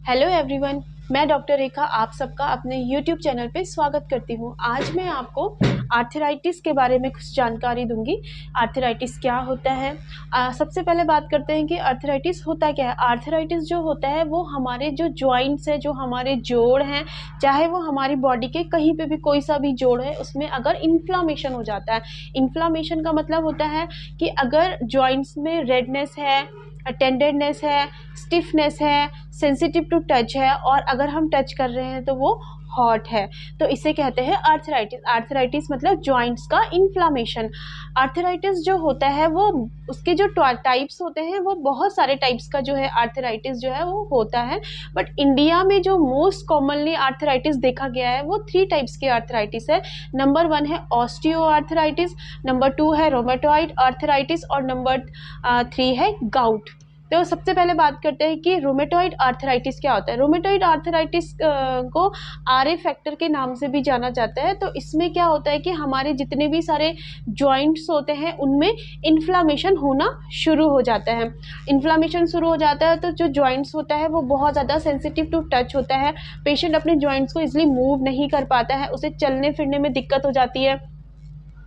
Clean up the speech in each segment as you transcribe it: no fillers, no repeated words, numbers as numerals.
Hello everyone, मैं doctor रेखा आप सबका अपने यूट्यूब चैनल पे स्वागत करती हूँ। आज मैं आपको आर्थराइटिस के बारे में कुछ जानकारी दूंगी। आर्थराइटिस क्या होता है? सबसे पहले बात करते हैं कि आर्थराइटिस होता क्या है। आर्थराइटिस जो होता है वो हमारे जो जॉइंट्स है, जो हमारे जोड़ हैं, चाहे वो हमारी बॉडी के कहीं पे भी कोई सा भी जोड़ है, उसमें अगर इन्फ्लामेशन हो जाता है। इन्फ्लामेशन का मतलब होता है कि अगर जॉइंट्स में रेडनेस है, टेंडरनेस है, स्टिफनेस है, सेंसिटिव टू टच है और अगर हम टच कर रहे हैं तो वो हॉट है, तो इसे कहते हैं आर्थराइटिस। आर्थराइटिस मतलब जॉइंट्स का इन्फ्लामेशन। आर्थराइटिस जो होता है वो उसके जो टाइप्स होते हैं वो बहुत सारे टाइप्स का जो है आर्थराइटिस जो है वो होता है। बट इंडिया में जो मोस्ट कॉमनली आर्थराइटिस देखा गया है वो 3 टाइप्स के आर्थराइटिस है। नंबर 1 है ऑस्टियो आर्थराइटिस, नंबर 2 है रोमेटॉइड आर्थराइटिस और नंबर 3 है गाउट। तो सबसे पहले बात करते हैं कि रोमेटॉइड आर्थराइटिस क्या होता है। रोमेटॉइड आर्थराइटिस को आरए फैक्टर के नाम से भी जाना जाता है। तो इसमें क्या होता है कि हमारे जितने भी सारे जॉइंट्स होते हैं उनमें इन्फ्लामेशन होना शुरू हो जाता है। इन्फ्लामेशन शुरू हो जाता है तो जो जॉइंट्स होता है वो बहुत ज़्यादा सेंसिटिव टू टच होता है। पेशेंट अपने जॉइंट्स को इजिली मूव नहीं कर पाता है, उसे चलने फिरने में दिक्कत हो जाती है।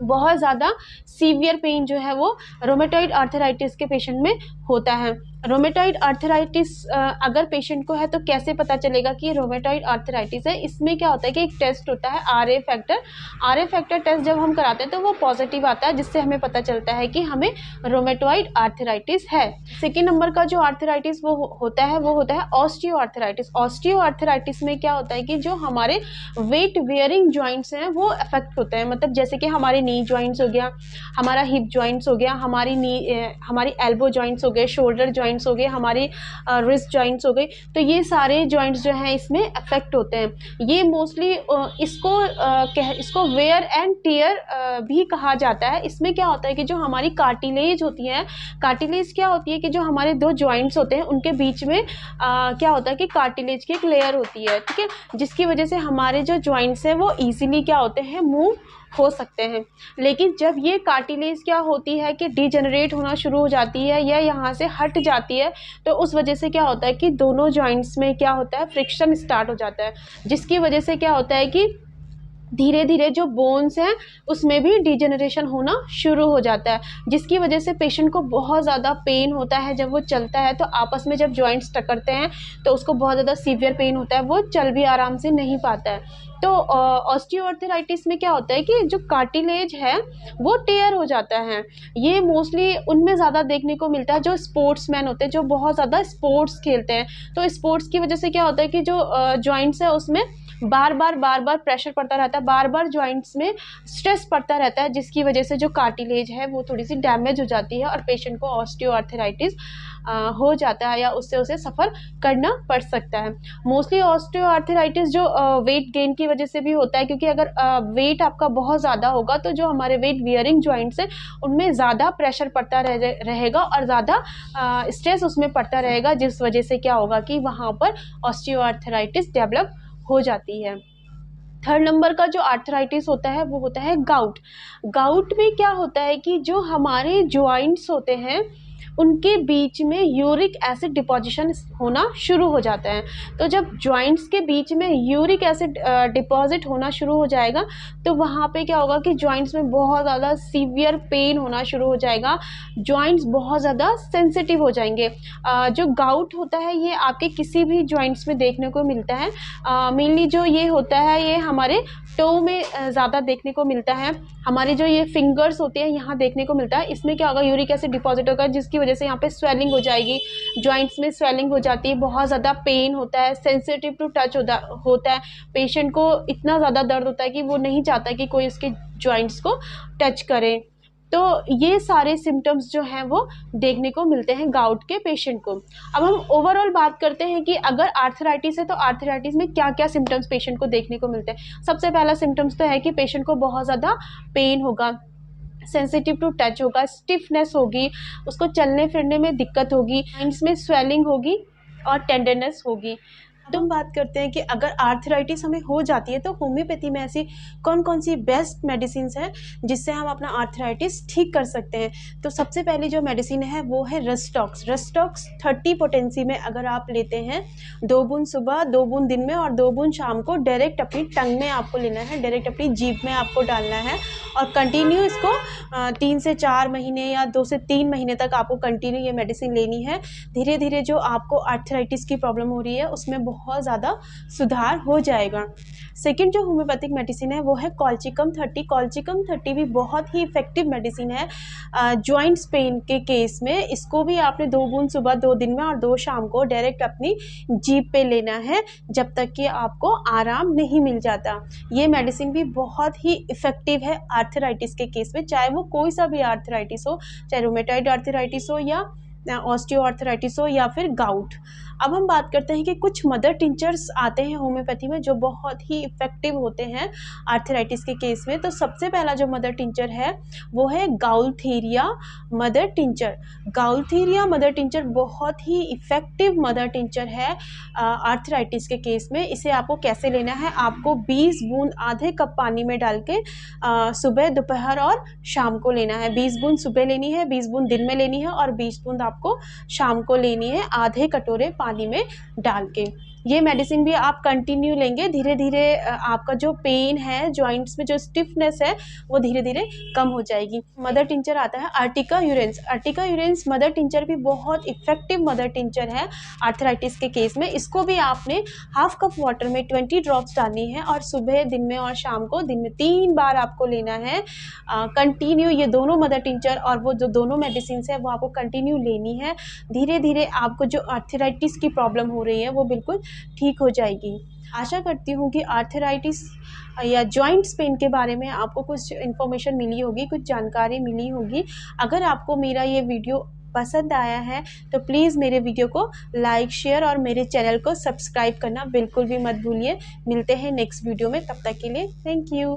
बहुत ज़्यादा सीवियर पेन जो है वो रोमेटॉइड आर्थराइटिस के पेशेंट में होता है। रोमेटॉइड आर्थराइटिस अगर पेशेंट को है तो कैसे पता चलेगा कि रोमेटॉइड आर्थराइटिस है? इसमें क्या होता है कि एक टेस्ट होता है RA factor. RA factor test जब हम कराते हैं तो वो पॉजिटिव आता है, जिससे हमें पता चलता है कि हमें रोमेटॉइड आर्थराइटिस है। सेकेंड नंबर का जो आर्थराइटिस वो होता है ऑस्टियो आर्थराइटिस। ऑस्टियो आर्थराइटिस में क्या होता है कि जो हमारे वेट वेयरिंग जॉइंट्स हैं वो अफेक्ट होते हैं। मतलब जैसे कि हमारे नी जॉइंट्स हो गया, हमारा हिप जॉइंट्स हो गया, हमारी एल्बो जॉइंट्स हो गए, शोल्डर जॉइंट्स हो गए, हमारी रिस्ट जॉइंट्स हो गई। तो ये सारे जॉइंट्स जो हैं इसमें अफेक्ट होते हैं। ये मोस्टली इसको वेयर एंड टियर भी कहा जाता है। इसमें क्या होता है कि जो हमारी कार्टिलेज होती है, कार्टिलेज क्या होती है कि जो हमारे 2 जॉइंट्स होते हैं उनके बीच में क्या होता है कि कार्टिलेज की एक लेयर होती है, ठीक है, जिसकी वजह से हमारे जो जॉइंट्स हैं वो ईजिली क्या होते हैं, मूव हो सकते हैं। लेकिन जब ये कार्टिलेज क्या होती है कि डिजेनरेट होना शुरू हो जाती है या यहाँ से हट जाती है, तो उस वजह से क्या होता है कि दोनों जॉइंट्स में क्या होता है, फ्रिक्शन स्टार्ट हो जाता है, जिसकी वजह से क्या होता है कि धीरे धीरे जो बोन्स हैं उसमें भी डिजेनरेशन होना शुरू हो जाता है, जिसकी वजह से पेशेंट को बहुत ज़्यादा पेन होता है। जब वो चलता है तो आपस में जब जॉइंट्स टकरते हैं तो उसको बहुत ज़्यादा सीवियर पेन होता है, वो चल भी आराम से नहीं पाता है। तो ऑस्टियोआर्थराइटिस में क्या होता है कि जो कार्टिलेज है वो टेयर हो जाता है। ये मोस्टली उनमें ज़्यादा देखने को मिलता है जो स्पोर्ट्समैन होते हैं, जो बहुत ज़्यादा स्पोर्ट्स खेलते हैं। तो स्पोर्ट्स की वजह से क्या होता है कि जो जॉइंट्स है उसमें बार बार प्रेशर पड़ता रहता है, बार बार जॉइंट्स में स्ट्रेस पड़ता रहता है, जिसकी वजह से जो कार्टिलेज है वो थोड़ी सी डैमेज हो जाती है और पेशेंट को ऑस्टियोआर्थराइटिस हो जाता है या उससे उसे सफ़र करना पड़ सकता है। मोस्टली ऑस्टियोआर्थराइटिस जो वेट गेन की वजह से भी होता है, क्योंकि अगर वेट आपका बहुत ज़्यादा होगा तो जो हमारे वेट वियरिंग जॉइंट्स हैं उनमें ज़्यादा प्रेशर पड़ता रहेगा और ज़्यादा स्ट्रेस उसमें पड़ता रहेगा, जिस वजह से क्या होगा कि वहाँ पर ऑस्टियोआर्थराइटिस डेवलप हो जाती है। थर्ड नंबर का जो आर्थराइटिस होता है वो होता है गाउट। गाउट में क्या होता है कि जो हमारे जॉइंट्स होते हैं उनके बीच में यूरिक एसिड डिपॉजिशन होना शुरू हो जाता है। तो जब जॉइंट्स के बीच में यूरिक एसिड डिपॉजिट होना शुरू हो जाएगा तो वहाँ पे क्या होगा कि जॉइंट्स में बहुत ज़्यादा सीवियर पेन होना शुरू हो जाएगा, जॉइंट्स बहुत ज़्यादा सेंसिटिव हो जाएंगे। जो गाउट होता है ये आपके किसी भी जॉइंट्स में देखने को मिलता है। मेनली जो ये होता है ये हमारे टो में ज़्यादा देखने को मिलता है। हमारे जो ये फिंगर्स होते हैं यहाँ देखने को मिलता है। इसमें क्या होगा, यूरिक एसिड डिपॉजिट होगा, जिसकी वजह से यहाँ पे स्वेलिंग हो जाएगी, जॉइंट्स में स्वेलिंग हो जाती है, बहुत ज़्यादा पेन होता है, सेंसिटिव टू टच होता है। पेशेंट को इतना ज़्यादा दर्द होता है कि वो नहीं चाहता कि कोई उसके जॉइंट्स को टच करे। तो ये सारे सिम्टम्स जो हैं वो देखने को मिलते हैं गाउट के पेशेंट को। अब हम ओवरऑल बात करते हैं कि अगर आर्थराइटिस है तो आर्थराइटिस में क्या क्या सिम्टम्स पेशेंट को देखने को मिलते हैं। सबसे पहला सिम्टम्स तो है कि पेशेंट को बहुत ज़्यादा पेन होगा, सेंसिटिव टू टच होगा, स्टिफनेस होगी, उसको चलने फिरने में दिक्कत होगी, जॉइंट्स में स्वेलिंग होगी और टेंडरनेस होगी। अब हम बात करते हैं कि अगर आर्थराइटिस हमें हो जाती है तो होम्योपैथी में ऐसी कौन कौन सी बेस्ट मेडिसिन हैं जिससे हम अपना आर्थराइटिस ठीक कर सकते हैं। तो सबसे पहली जो मेडिसिन है वो है रस्टॉक्स। रस्टॉक्स 30 पोटेंसी में अगर आप लेते हैं, 2 बूंद सुबह, 2 बूंद दिन में और 2 बूंद शाम को डायरेक्ट अपनी टंग में आपको लेना है, डायरेक्ट अपनी जीभ में आपको डालना है और कंटिन्यू इसको 3 से 4 महीने या 2 से 3 महीने तक आपको कंटिन्यू ये मेडिसिन लेनी है। धीरे धीरे जो आपको आर्थराइटिस की प्रॉब्लम हो रही है उसमें बहुत ज़्यादा सुधार हो जाएगा। सेकंड जो होम्योपैथिक मेडिसिन है वो है कॉल्चिकम 30। कॉल्चिकम 30 भी बहुत ही इफेक्टिव मेडिसिन है जॉइंट्स पेन के केस में। इसको भी आपने 2 बूंद सुबह, 2 दिन में और 2 शाम को डायरेक्ट अपनी जीभ पे लेना है जब तक कि आपको आराम नहीं मिल जाता। ये मेडिसिन भी बहुत ही इफेक्टिव है आर्थराइटिस के केस में, चाहे वो कोई सा भी आर्थराइटिस हो, चाहे रोमेटॉइड आर्थराइटिस हो या ऑस्टियोआर्थराइटिस हो या फिर गाउट। अब हम बात करते हैं कि कुछ मदर टिंचर्स आते हैं होम्योपैथी में जो बहुत ही इफेक्टिव होते हैं आर्थराइटिस के केस में। तो सबसे पहला जो मदर टिंचर है वो है गाउल्थेरिया मदर टिंचर। गाउल्थेरिया मदर टिंचर बहुत ही इफेक्टिव मदर टिंचर है आर्थराइटिस के केस में। इसे आपको कैसे लेना है, आपको 20 बूंद आधे कप पानी में डाल के सुबह, दोपहर और शाम को लेना है। 20 बूंद सुबह लेनी है, 20 बूंद दिन में लेनी है और 20 बूंद आपको शाम को लेनी है आधे कटोरे पानी में डाल के। ये मेडिसिन भी आप कंटिन्यू लेंगे, धीरे धीरे आपका जो पेन है, जॉइंट्स में जो स्टिफनेस है वो धीरे धीरे कम हो जाएगी। मदर टिंचर आता है Ertiga urens. Ertiga urens mother tincture भी बहुत इफेक्टिव मदर टिंचर है आर्थराइटिस के केस में। इसको भी आपने हाफ कप वाटर में 20 ड्रॉप्स डालनी है और सुबह, दिन में और शाम को दिन में 3 बार आपको लेना है कंटिन्यू। ये दोनों मदर टिंचर और वो जो दोनों मेडिसिन है वो आपको कंटिन्यू लेनी है। धीरे धीरे आपको जो आर्थराइटिस की प्रॉब्लम हो रही है वो बिल्कुल ठीक हो जाएगी। आशा करती हूँ कि आर्थराइटिस या जॉइंट्स पेन के बारे में आपको कुछ इन्फॉर्मेशन मिली होगी, कुछ जानकारी मिली होगी। अगर आपको मेरा ये वीडियो पसंद आया है तो प्लीज़ मेरे वीडियो को लाइक, शेयर और मेरे चैनल को सब्सक्राइब करना बिल्कुल भी मत भूलिए। मिलते हैं नेक्स्ट वीडियो में, तब तक के लिए थैंक यू।